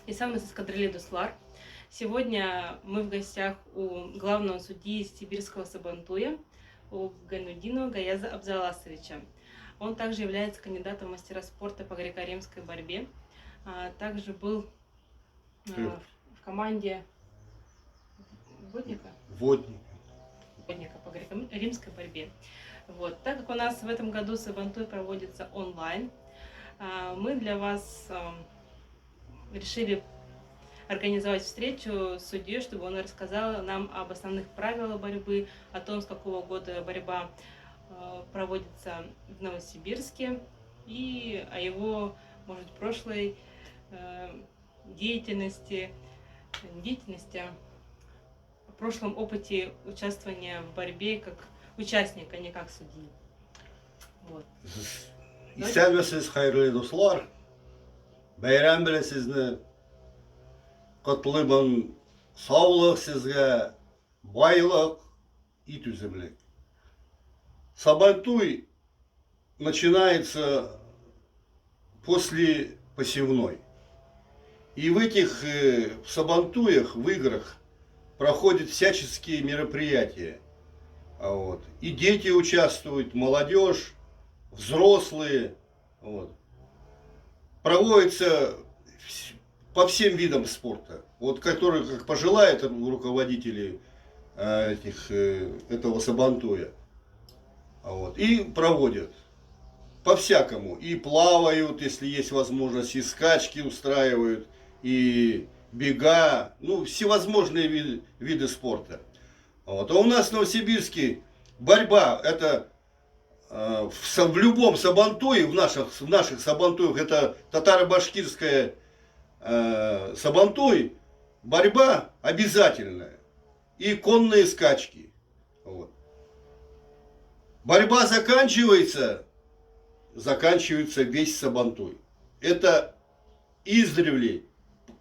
и сам из эскадрильи Дуслар. Сегодня мы в гостях у главного судьи сибирского Сабантуя, у Гайнуддинова Гаяза Абзаласовича. Он также является кандидатом в мастера спорта по греко-римской борьбе. Также был в команде Водника по греко-римской борьбе. Вот. Так как у нас в этом году Сабантуй проводится онлайн, мы для вас решили организовать встречу с судьей, чтобы он рассказал нам об основных правилах борьбы, о том, с какого года борьба проводится в Новосибирске, и о его, может быть, прошлой деятельности, о прошлом опыте участвования в борьбе как участника, а не как судьи. Вот. İstəməsiz xeyirli dostlar, bəyram bilə sizni, qutlumun, sağlıq sizə, байлық и түземлік. Сабантуй начинается после посевной. И в этих сабантуях, в играх, проходят всяческие мероприятия. Вот. И дети участвуют, молодежь, взрослые. Вот. Проводится по всем видам спорта, вот, которые, как пожелают руководители этого сабантуя. Вот. И проводят по-всякому. И плавают, если есть возможность, и скачки устраивают, и бега, ну, всевозможные виды спорта. Вот. А у нас в Новосибирске борьба, это в любом сабантуе, в наших сабантуях, это татаро-башкирская сабантуй, борьба обязательная. И конные скачки. Вот. Борьба заканчивается весь сабантуй. Это издревле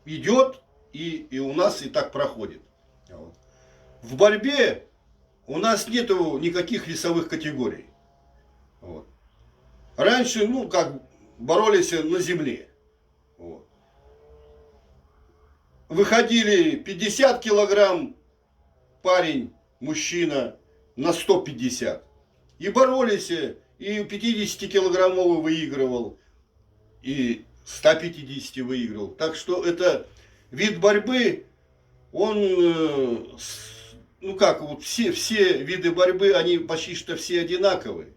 идет и у нас и так проходит. Вот. В борьбе у нас нету никаких весовых категорий. Вот. Раньше, ну, как боролись на земле. Вот. Выходили 50 килограмм парень, мужчина, на 150. И боролись, и 50-килограммовый выигрывал, и 150 выигрывал. Так что это вид борьбы, он, ну как, вот все виды борьбы, они почти что все одинаковые.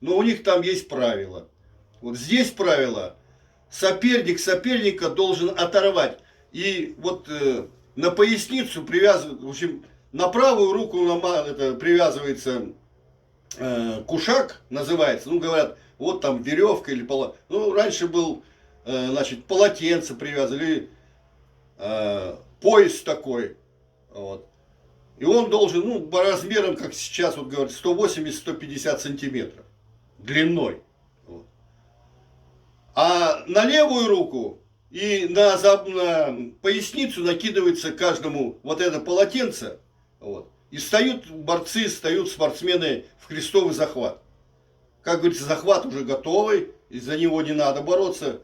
Но у них там есть правила. Вот здесь правило: соперник соперника должен оторвать. И вот на поясницу привязывают, в общем, на правую руку привязывается кушак, называется. Ну, говорят, вот там веревка или ну, раньше был, значит, полотенце привязывали, пояс такой. Вот. И он должен, ну, по размерам, как сейчас вот говорят, 180-150 сантиметров длиной. Вот. А на левую руку и на поясницу накидывается каждому вот это полотенце. Вот. И встают борцы, встают спортсмены в крестовый захват. Как говорится, захват уже готовый, из-за него не надо бороться.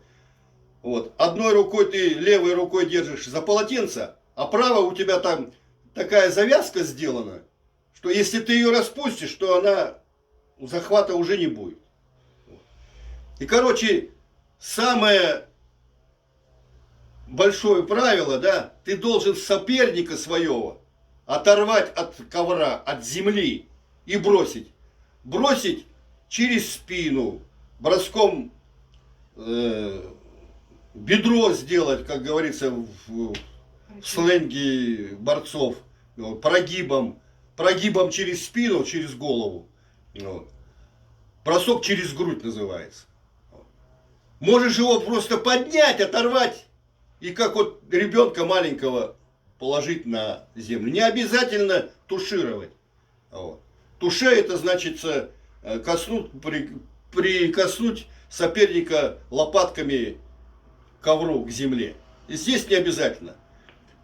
Вот. Одной рукой ты, левой рукой держишь за полотенце, а правой у тебя там такая завязка сделана, что если ты ее распустишь, то она захвата уже не будет. И, короче, самое большое правило, да, ты должен соперника своего оторвать от ковра, от земли и бросить. Бросить через спину, броском бедро сделать, как говорится в сленге борцов, прогибом через спину, через голову. Вот. Бросок через грудь называется. Можешь его просто поднять, оторвать и как вот ребенка маленького положить на землю. Не обязательно тушировать. Вот. Туше это значит прикоснуть соперника лопатками к ковру, к земле. И здесь не обязательно.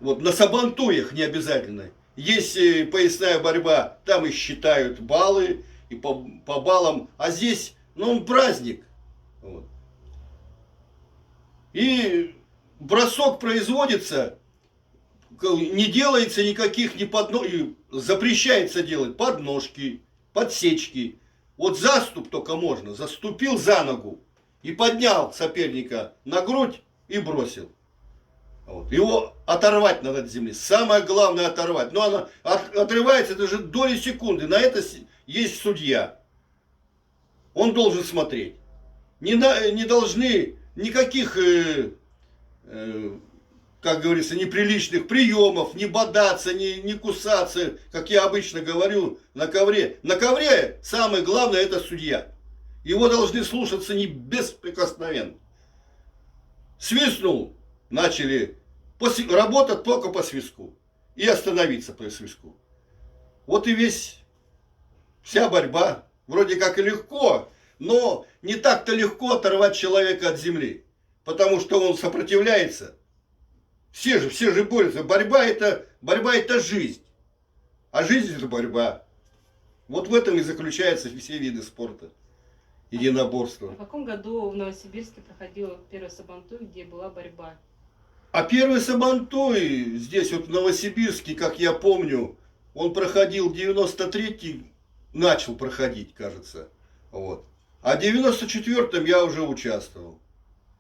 Вот на сабантуях не обязательно. Есть поясная борьба, там и считают баллы, и по баллам. А здесь, ну, он праздник. Вот. И бросок производится, не делается никаких запрещается делать подножки, подсечки. Вот заступ только можно. Заступил за ногу и поднял соперника на грудь и бросил. Вот. Его оторвать надо от земли. Самое главное оторвать. Но она отрывается, это же доли секунды. На это есть судья. Он должен смотреть. Не должны никаких, как говорится, неприличных приемов, не бодаться, не кусаться, как я обычно говорю, на ковре. На ковре самое главное это судья. Его должны слушаться не беспрекосновенно. Свистнул, начали работать только по свистку. И остановиться по свистку. Вот и вся борьба. Вроде как и легко, но не так-то легко оторвать человека от земли. Потому что он сопротивляется. Все же борются. Борьба это жизнь. А жизнь это борьба. Вот в этом и заключаются все виды спорта. Единоборства. В каком году в Новосибирске проходил первый сабантуй, где была борьба? А первый сабантуй здесь вот в Новосибирске, как я помню, он проходил 93-й, начал проходить, кажется. Вот. А в 94-м я уже участвовал.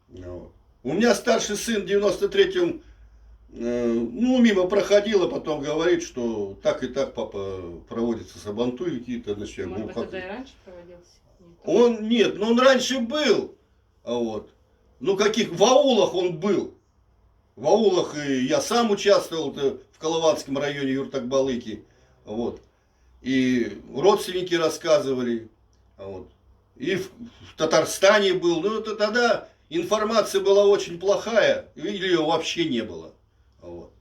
Вот. У меня старший сын в 93-м мимо проходил, а потом говорит, что так и так, папа, проводятся сабантуи какие-то. Значит, Может быть, тогда и раньше проводился? Нет, он раньше был. Вот. В аулах он был. В аулах и я сам участвовал в Колыванском районе Юртак-Балыки. Вот. И родственники рассказывали. Вот. И в Татарстане был. Ну, это тогда информация была очень плохая. Или ее вообще не было. Вот.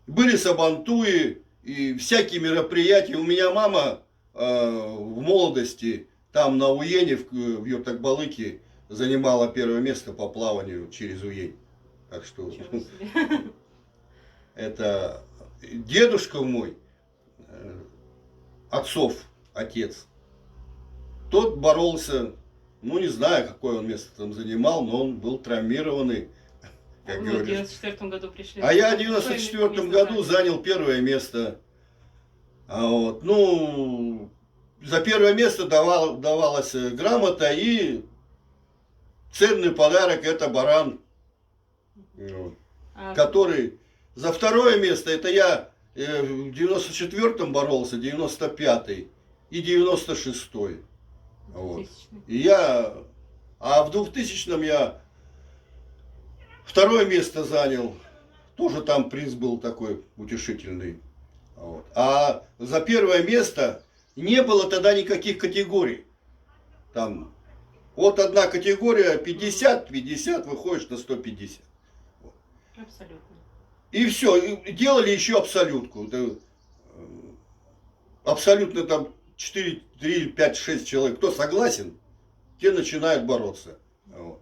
Были сабантуи и всякие мероприятия. У меня мама в молодости там на Уене в Юртак-Балыке занимала первое место по плаванию через Уень. Так что это дедушка мой, отец, тот боролся, не знаю, какое он место там занимал, но он был травмированный. Как в 94 году пришли. А я в 94 году занял первое место. За первое место давалась грамота и ценный подарок это баран. Который за второе место, это я в 94-м боролся, 95-й и 96-й. Вот. А в 2000-м я второе место занял. Тоже там приз был такой утешительный. Вот. А за первое место не было тогда никаких категорий. Там вот одна категория 50, выходишь на 150. Абсолютно. И все. И делали еще абсолютку. Абсолютно там 4, 3, 5, 6 человек. Кто согласен, те начинают бороться. Вот.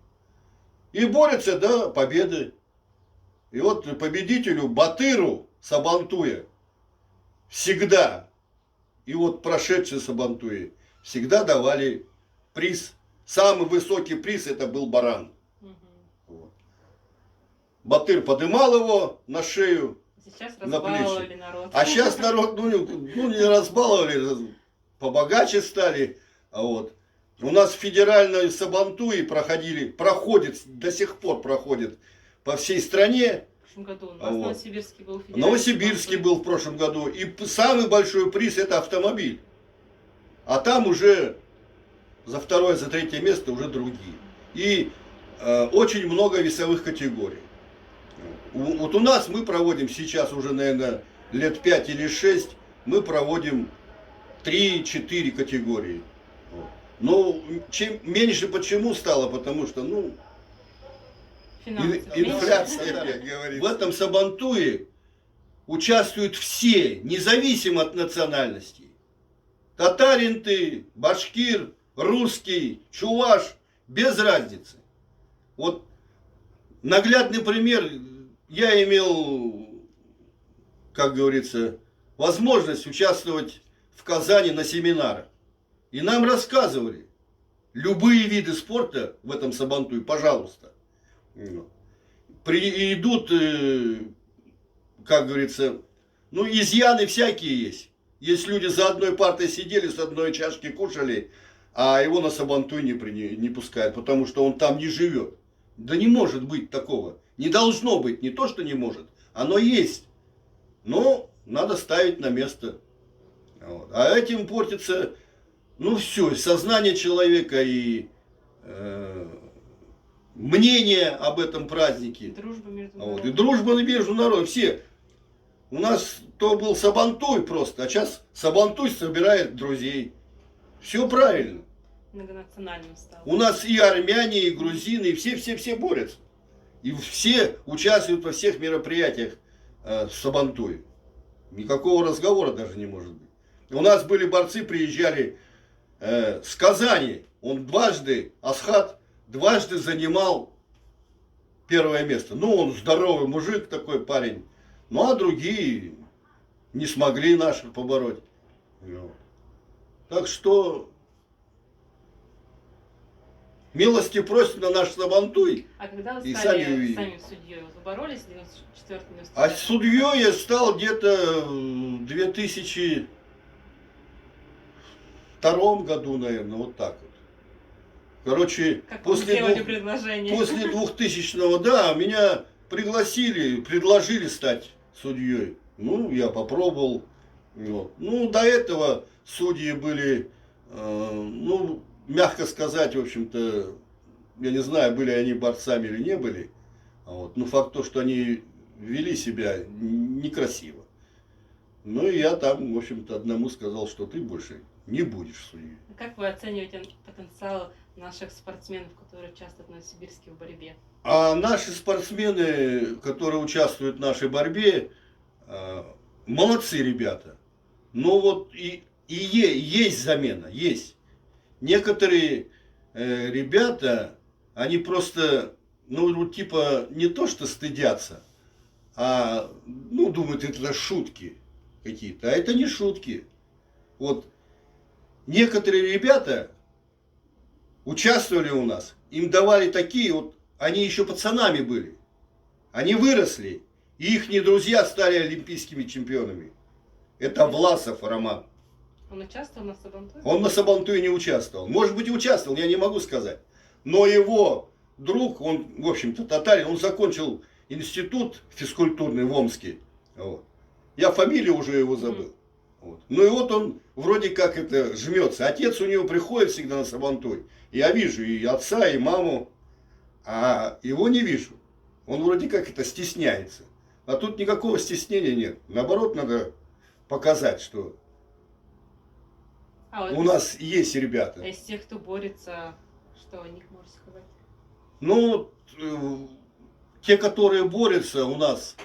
И борются до победы. И вот победителю Батыру Сабантуя всегда, и вот прошедшие Сабантуи, всегда давали приз. Самый высокий приз это был баран. Вот. Батыр подымал его на шею, сейчас на плечи. Народ. А сейчас народ, не разбаловали, побогаче стали. Вот. У нас федеральные сабантуи проходят, до сих пор проходят по всей стране. В прошлом году у нас Новосибирский был федеральный. Новосибирский был в прошлом году. И самый большой приз это автомобиль. А там уже за второе, за третье место уже другие. И очень много весовых категорий. Вот у нас мы проводим сейчас уже, наверное, лет 5 или 6, мы проводим 3-4 категории. Но чем меньше почему стало? Потому что, инфляция, как говорится. В этом сабантуе участвуют все, независимо от национальности. Татарин ты, башкир, русский, чуваш, без разницы. Вот наглядный пример, я имел, как говорится, возможность участвовать в Казани на семинарах. И нам рассказывали, любые виды спорта в этом сабантуе, пожалуйста. идут, как говорится, ну, изъяны всякие есть. Есть люди за одной партой сидели, с одной чашки кушали, а его на Сабантуй не пускают, потому что он там не живет. Да не может быть такого. Не должно быть. Не то, что не может. Оно есть. Но надо ставить на место. Вот. А этим портится, ну, все, сознание человека и мнение об этом празднике. Дружба между Вот. народами. И дружба между народом. Все. У нас то был Сабантуй просто, а сейчас Сабантуй собирает друзей. Все правильно. Многонациональным стал. У нас и армяне, и грузины, и все борются. И все участвуют во всех мероприятиях в Сабантуе. Никакого разговора даже не может быть. У нас были борцы, приезжали с Казани. Он дважды, Асхат, дважды занимал первое место. Ну, он здоровый мужик такой парень. Ну, а другие не смогли наших побороть. Так что милости просим на наш Сабантуй. А когда вы И стали сами- сами судьей, вы боролись в 94-м, А судьей я стал где-то в 2002 году, наверное, вот так вот. Короче, Как вам после сделали предложение? 2000-го, да, меня предложили стать судьей. Ну, я попробовал. Вот. Ну, до этого судьи были, ну, мягко сказать, в общем-то, я не знаю, были они борцами или не были. Вот. Но факт то, что они вели себя некрасиво. Ну, и я там, в общем-то, одному сказал, что ты больше не будешь судьей. Как вы оцениваете потенциал наших спортсменов, которые участвуют в Новосибирске в борьбе? А наши спортсмены, которые участвуют в нашей борьбе, молодцы ребята. Но вот есть замена, есть. Некоторые ребята, они просто, ну, вот типа, не то что стыдятся, а, ну, думают, это шутки какие-то. А это не шутки. Вот некоторые ребята участвовали у нас, им давали такие вот, они еще пацанами были. Они выросли, и их друзья стали олимпийскими чемпионами. Это Власов Роман. Он участвовал на Сабантуе? Он на Сабантуе не участвовал. Может быть, и участвовал, я не могу сказать. Но его друг, он, в общем-то, татарин, он закончил институт физкультурный в Омске. Вот. Я фамилию уже его забыл. Вот. Ну и вот он вроде как это жмется. Отец у него приходит всегда на Сабантуй. Я вижу и отца, и маму, а его не вижу. Он вроде как это стесняется. А тут никакого стеснения нет. Наоборот, надо показать, что А вот у нас есть ребята. из тех, кто борется, что о них можете сказать? Ну, те, которые борются у нас,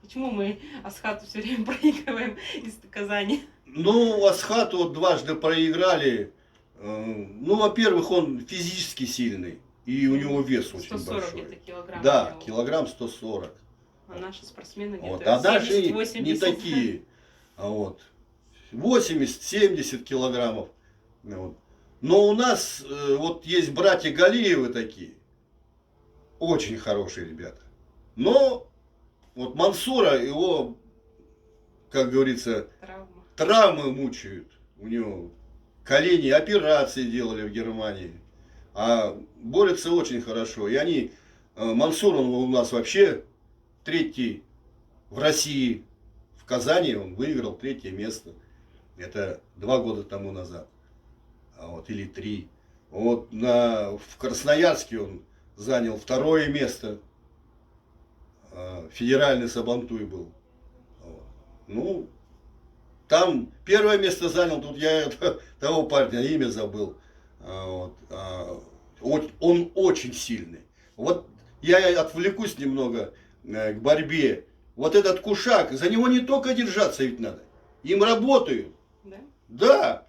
Почему мы Асхату все время проигрываем из Казани? ну, Асхату вот дважды проиграли. Ну, во-первых, он физически сильный, и у него вес очень 140 большой. где-то килограмм. Да, у него. килограмм 140. А наши спортсмены где-то Вот. А наши 70-80. не такие. А вот. 80-70 килограммов. Вот. Но у нас вот есть братья Галиевы такие. Очень хорошие ребята. Но вот Мансура, его, как говорится, Травма. травмы мучают. У него колени, операции делали в Германии. А борются очень хорошо. И они, Мансур, он у нас вообще третий в России. В Казани он выиграл 3-е место. Это 2 года тому назад. Вот, или 3. Вот в Красноярске он занял 2-е место. Федеральный Сабантуй был. Вот. Ну, там 1-е место занял, тут я того парня имя забыл. Вот. Он очень сильный. Вот я отвлекусь немного к борьбе. Вот этот кушак, за него не только держаться ведь надо. Им работают. Да? Да.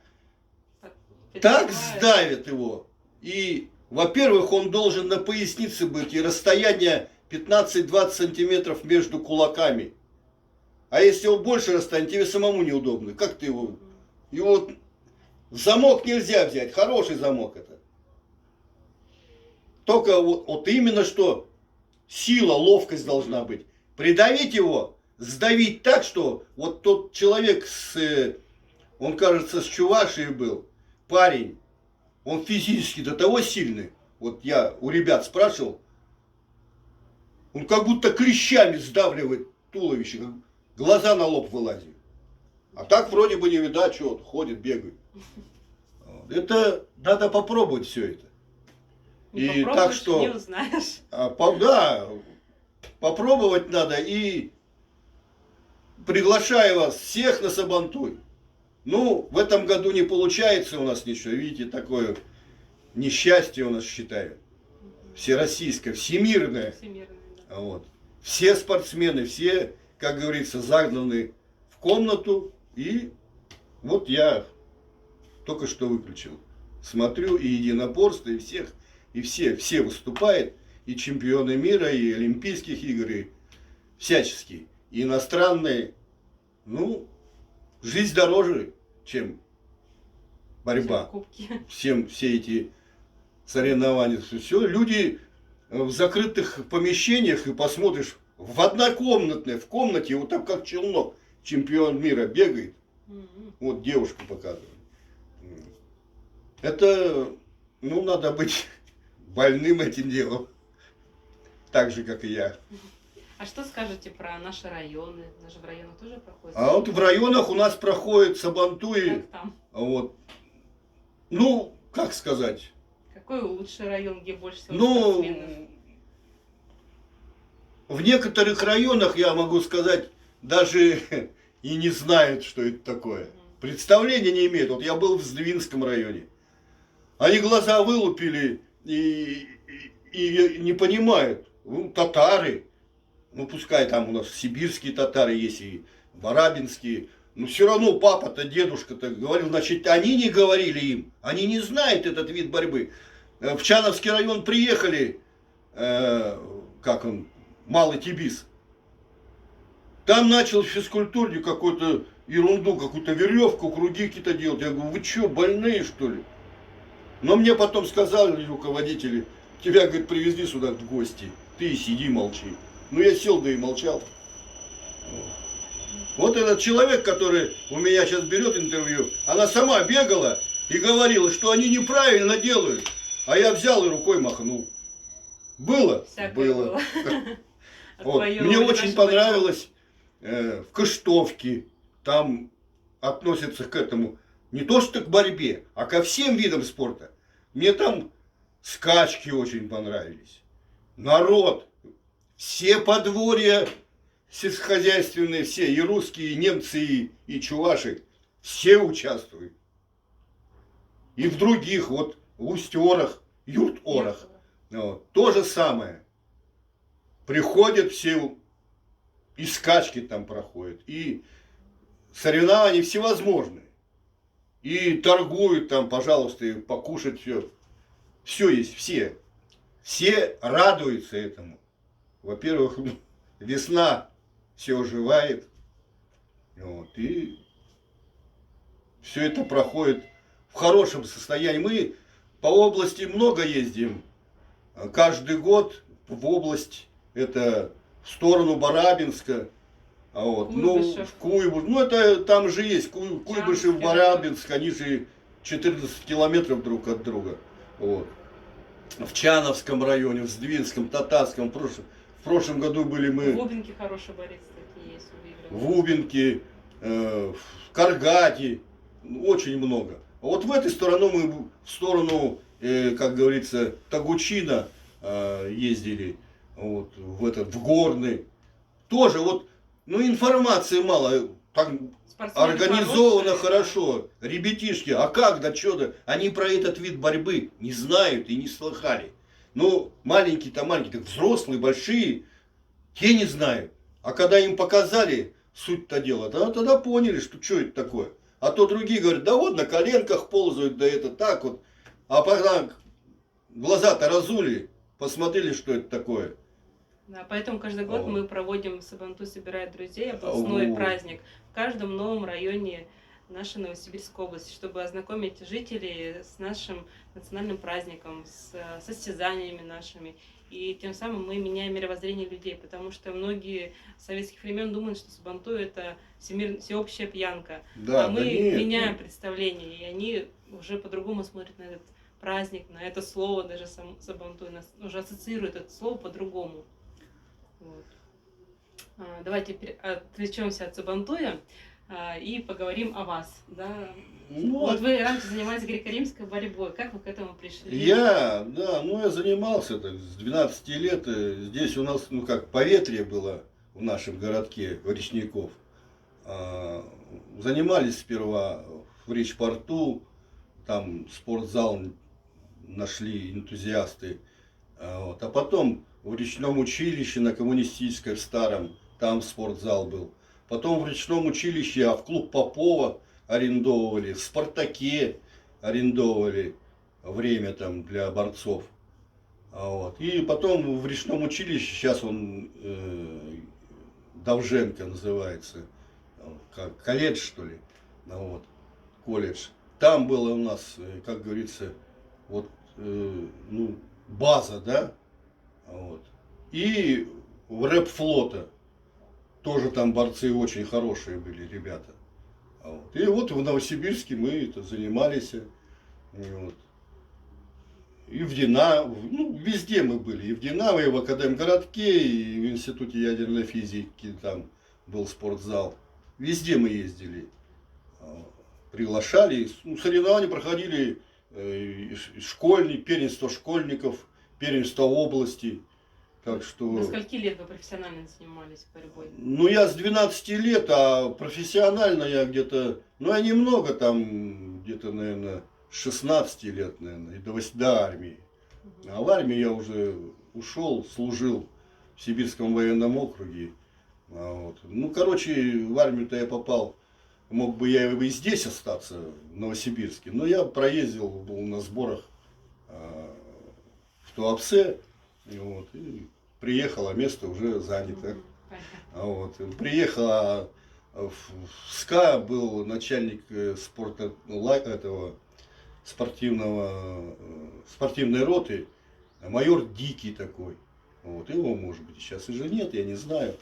Так Переживают. сдавит его. И, во-первых, он должен на пояснице быть, и расстояние 15-20 сантиметров между кулаками. А если его больше расстояние, тебе самому неудобно. Как ты его... Его замок нельзя взять, хороший замок это. Только вот именно что сила, ловкость должна быть. Придавить его, сдавить так, что вот тот человек, он, кажется, с Чувашии был, парень, он физически до того сильный. Вот я у ребят спрашивал, он как будто клещами сдавливает туловище, как глаза на лоб вылазят. А так вроде бы не видать, что вот ходит, бегает. Это надо попробовать все это. Не так что не узнаешь. Да, попробовать надо, и приглашаю вас всех на Сабантуй. Ну, в этом году не получается у нас ничего, видите, такое несчастье у нас, считаю. Всероссийское, всемирное. Да. Вот. Все спортсмены, все, как говорится, загнаны в комнату, и вот я только что выключил. Смотрю, и единоборство, и все выступают, и чемпионы мира, и Олимпийских игр, и всяческие, и иностранные. Ну, жизнь дороже, чем борьба. Все эти соревнования. Все, люди в закрытых помещениях, и посмотришь, в однокомнатной, в комнате, вот так как челнок, чемпион мира бегает. Вот девушку показывает. Это, ну, надо быть больным этим делом. Так же, как и я. А что скажете про наши районы? Даже в районах тоже проходит? А вот в районах у нас проходит Сабантуи. Как там? Вот. Ну, как сказать? Какой лучший район, где больше всего спортсменов? В некоторых районах, я могу сказать, даже и не знают, что это такое. Представления не имеют. Вот я был в Сдвинском районе. Они глаза вылупили и не понимают. Ну, татары. Ну, пускай там у нас сибирские татары есть и барабинские. Но все равно папа-то, дедушка-то говорил, значит, они не говорили им. Они не знают этот вид борьбы. В Чановский район приехали, Малый Тибис. Там начал физкультурник какую-то ерунду, какую-то веревку, круги какие-то делать. Я говорю, вы что, больные что ли? Но мне потом сказали руководители, тебя, говорит, привезли сюда в гости, ты сиди, молчи. Ну, я сел, да и молчал. Вот этот человек, который у меня сейчас берет интервью, она сама бегала и говорила, что они неправильно делают. А я взял и рукой махнул. Было? Всякое было. Вот. Мне очень понравилось в Кыштовке. Там относятся к этому не то что к борьбе, а ко всем видам спорта. Мне там скачки очень понравились. Народ, все подворья сельскохозяйственные, все, и русские, и немцы, и чуваши, все участвуют. И в других, вот в Усть-Орах, Юрт-Орах, вот, то же самое. Приходят все, и скачки там проходят, и соревнования всевозможные. И торгуют там, пожалуйста, и покушать все. Все есть, все. Все радуются этому. Во-первых, весна все оживает. Вот, и все это проходит в хорошем состоянии. Мы по области много ездим. Каждый год в область, это в сторону Барабинска. А вот, ну, в Куйбышев, ну это там же есть, Куйбышев, Барабинск, они же 14 километров друг от друга. Вот. В Чановском районе, в Сдвинском, Татарском, в прошлом году были мы... В Убинке хороший борец такие есть. В Убинке, в Каргате, очень много. А вот в этой сторону мы в сторону, как говорится, Тагучина ездили, вот, в Горный. Тоже вот, ну, информации мало, так организовано хорошо. Ребятишки, а как, да что да, они про этот вид борьбы не знают и не слыхали. Ну, маленькие-то маленькие, так взрослые, большие, те не знают. А когда им показали суть-то дела, тогда поняли, что это такое. А то другие говорят, да вот на коленках ползают, да это так вот. А потом глаза-то разули, посмотрели, что это такое. Да, поэтому каждый год мы проводим Сабантуй собирает друзей, областной праздник. В каждом новом районе нашей Новосибирской области, чтобы ознакомить жителей с нашим национальным праздником, с состязаниями нашими. И тем самым мы меняем мировоззрение людей, потому что многие с советских времен думают, что Сабантуй это всеобщая пьянка. Да, А мы да нет, меняем нет. представление, и они уже по-другому смотрят на этот праздник, на это слово, даже сам Сабантуй, уже ассоциируют это слово по-другому. Вот. Давайте отвлечемся от Сабантуя и поговорим о вас. Да? Ну, Вот вы раньше занимались греко-римской борьбой. Как вы к этому пришли? я занимался так с 12 лет. Здесь у нас, ну как, поветрие было в нашем городке, Речников. Занимались сперва в Речпорту, там спортзал нашли энтузиасты. Вот. А потом в речном училище на Коммунистической в старом, там спортзал был. Потом в речном училище, в клуб Попова арендовывали, в Спартаке арендовывали время там для борцов. Вот. И потом в речном училище, сейчас он Довженко называется, как колледж что ли, вот, колледж. Там было у нас, как говорится, вот, ну, база, да, вот. И в рэп-флота тоже там борцы очень хорошие были ребята. Вот. И вот в Новосибирске мы это занимались. Вот. И в Динамо, ну, везде мы были. И в Динамо, и в Академгородке, и в Институте ядерной физики там был спортзал. Везде мы ездили. Приглашали. Ну, соревнования проходили первенство школьников, первенство области. Так что... До скольки лет вы профессионально занимались борьбой? Ну, я с 12 лет, а профессионально я где-то, ну, я немного там, где-то, наверное, с 16 лет, наверное, и до армии. А в армии я уже ушел, служил в Сибирском военном округе. Вот. Ну, короче, в армию-то я попал, мог бы я и здесь остаться, в Новосибирске, но я проездил, был на сборах в Туапсе, вот, и приехал, а место уже занято. Вот. Приехал в СКА, был начальник спорта, этого спортивной роты, майор Дикий такой. Вот. Его, может быть, сейчас уже нет, я не знаю.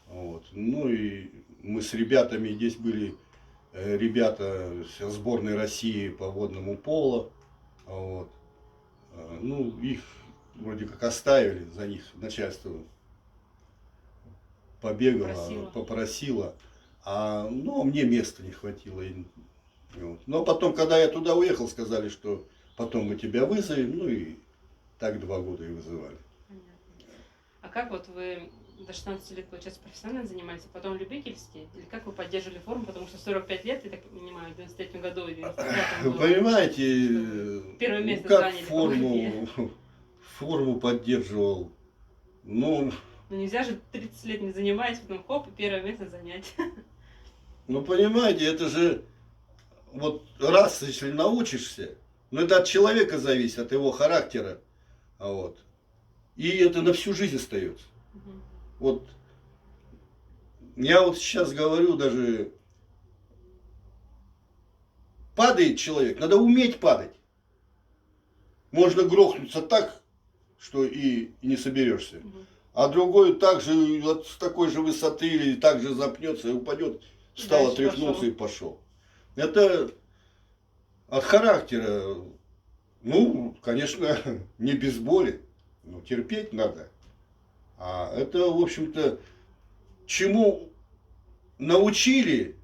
Вот. Ну и мы с ребятами, здесь были ребята сборной России по водному поло. Вот. Ну, их вроде как оставили, за них начальство побегало, попросило. Ну, мне места не хватило. Вот. Но потом, когда я туда уехал, сказали, что потом мы тебя вызовем. Ну и так 2 года и вызывали. Понятно. А как вот вы до 16 лет, получается, профессионально занимались, а потом любительски? Или как вы поддерживали форму? Потому что 45 лет, я так понимаю, в 93 году или 95 Вы было, понимаете, первое место как заняли форму поддерживал. Ну, нельзя же 30 лет не занимаясь, потом хоп, и первое место занять. Ну, понимаете, это же вот раз, если научишься, ну, это от человека зависит, от его характера. Вот. И это на всю жизнь остается. Вот я вот сейчас говорю, даже падает человек, надо уметь падать. Можно грохнуться так, что и не соберешься. А другой также вот с такой же высоты или так же запнется и упадет, встал, отряхнулся и пошел. Это от характера. Ну, конечно, не без боли, но терпеть надо. А это, в общем-то, чему научили,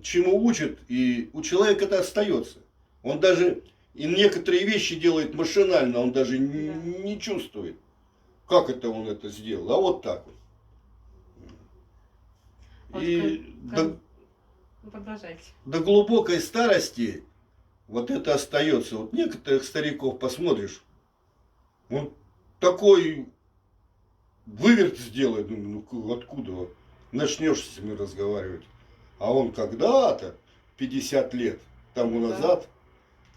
чему учат, и у человека это остается. Он даже и некоторые вещи делает машинально, он даже не чувствует, как это он это сделал. А вот так вот. Вот и продолжайте. До глубокой старости вот это остается. Вот некоторых стариков посмотришь, он такой выверт сделает, ну откуда вот? Начнешь с ним разговаривать. А он когда-то, 50 лет тому назад,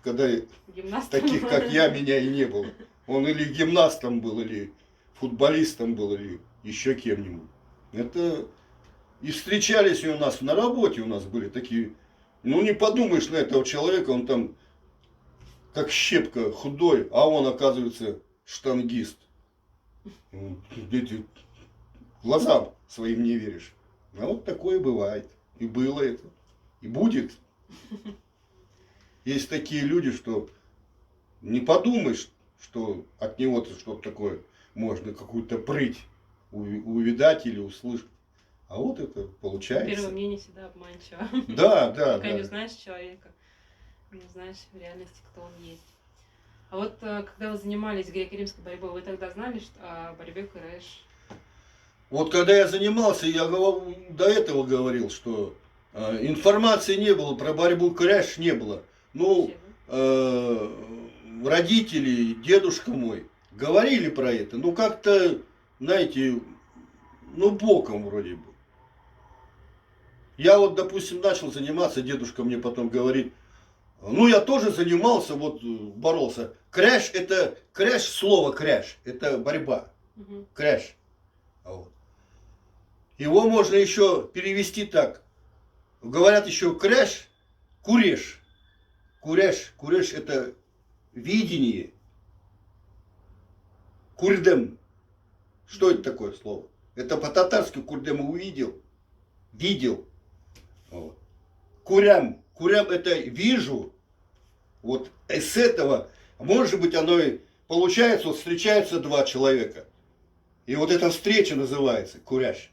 когда таких, как я, меня и не было. Он или гимнастом был, или футболистом был, или еще кем-нибудь. Это и встречались и у нас на работе, у нас были такие Ну не подумаешь на этого человека, он там как щепка худой, а он оказывается штангист. Эти глазам своим не веришь. А вот такое бывает. И было это. И будет. Есть такие люди, что не подумаешь, что от него-то что-то такое можно, какую-то прыть увидать или услышать. А вот это получается. Первое мнение всегда обманчиво. Да, да, Пока да. не знаешь человека, не знаешь в реальности, кто он есть. А вот когда вы занимались греко-римской борьбой, вы тогда знали о борьбе Крэш? Вот когда я занимался, я до этого говорил, что информации не было, про борьбу Крэш не было. Ну, родители, дедушка мой говорили про это, ну как-то, знаете, ну боком вроде бы. Я вот, допустим, начал заниматься, дедушка мне потом говорит, ну я тоже занимался, вот боролся. Крэш это, крэш, слово крэш, это борьба. Угу. Крэш. Вот. Его можно еще перевести так. Говорят еще крэш, куреш. Куреш, куреш это видение. Курдем. Что это такое слово? Это по-татарски курдем увидел. Видел. Вот. Курям. Курям это вижу. Вот с этого, может быть, оно и получается, вот встречаются два человека. И вот эта встреча называется куряш.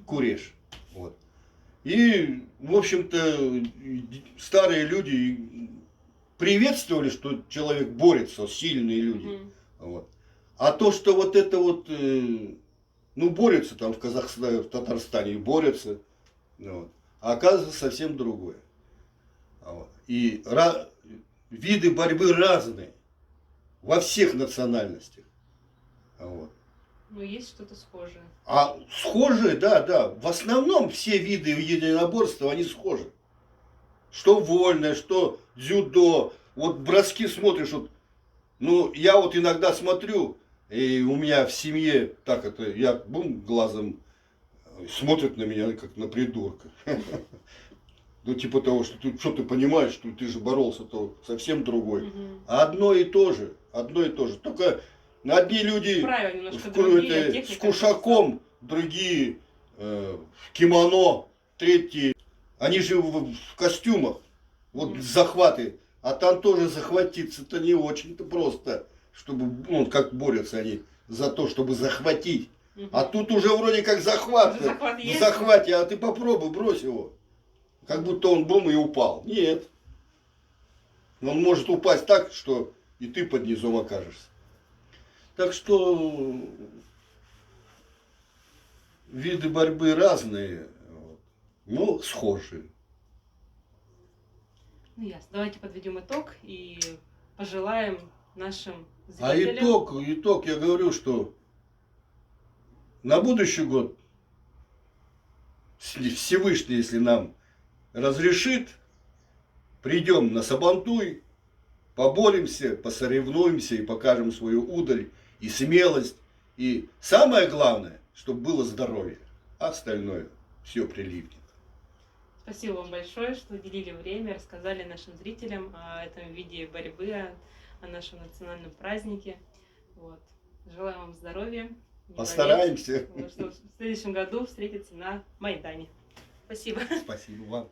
Куреш. Вот. И, в общем-то, старые люди приветствовали, что человек борется, сильные люди. Вот. А то, что вот это вот, ну, борются там в Казахстане, в Татарстане, борются, вот, а оказывается совсем другое. Вот. И виды борьбы разные во всех национальностях. Вот. Ну, есть что-то схожее. А схожие, да, да. В основном все виды единоборства, они схожи. Что вольное, что дзюдо. Вот броски смотришь, вот, ну, я вот иногда смотрю, и у меня в семье, так это, я бум, глазом смотрят на меня, как на придурка. Ну, типа того, что ты, что ты понимаешь, что ты же боролся, то совсем другой. А одно и то же, одно и то же. Только одни люди с кушаком, другие в кимоно, третьи, они же в костюмах, вот захваты. А там тоже захватиться-то не очень-то просто, чтобы, ну, как борются они за то, чтобы захватить. А тут уже вроде как захват, в захвате, а ты попробуй, брось его. Как будто он бум и упал. Нет. Он может упасть так, что и ты под низом окажешься. Так что виды борьбы разные, но схожие. Ну, ясно. Давайте подведем итог и пожелаем нашим А зрителям... итог, я говорю, что на будущий год Всевышний, если нам разрешит, придем на Сабантуй, поборемся, посоревнуемся и покажем свою удаль и смелость. И самое главное, чтобы было здоровье. А остальное все прилипнет. Спасибо вам большое, что уделили время, рассказали нашим зрителям о этом виде борьбы, о нашем национальном празднике. Вот. Желаю вам здоровья. Постараемся. Болеть, в следующем году встретиться на Майдане. Спасибо. Спасибо вам.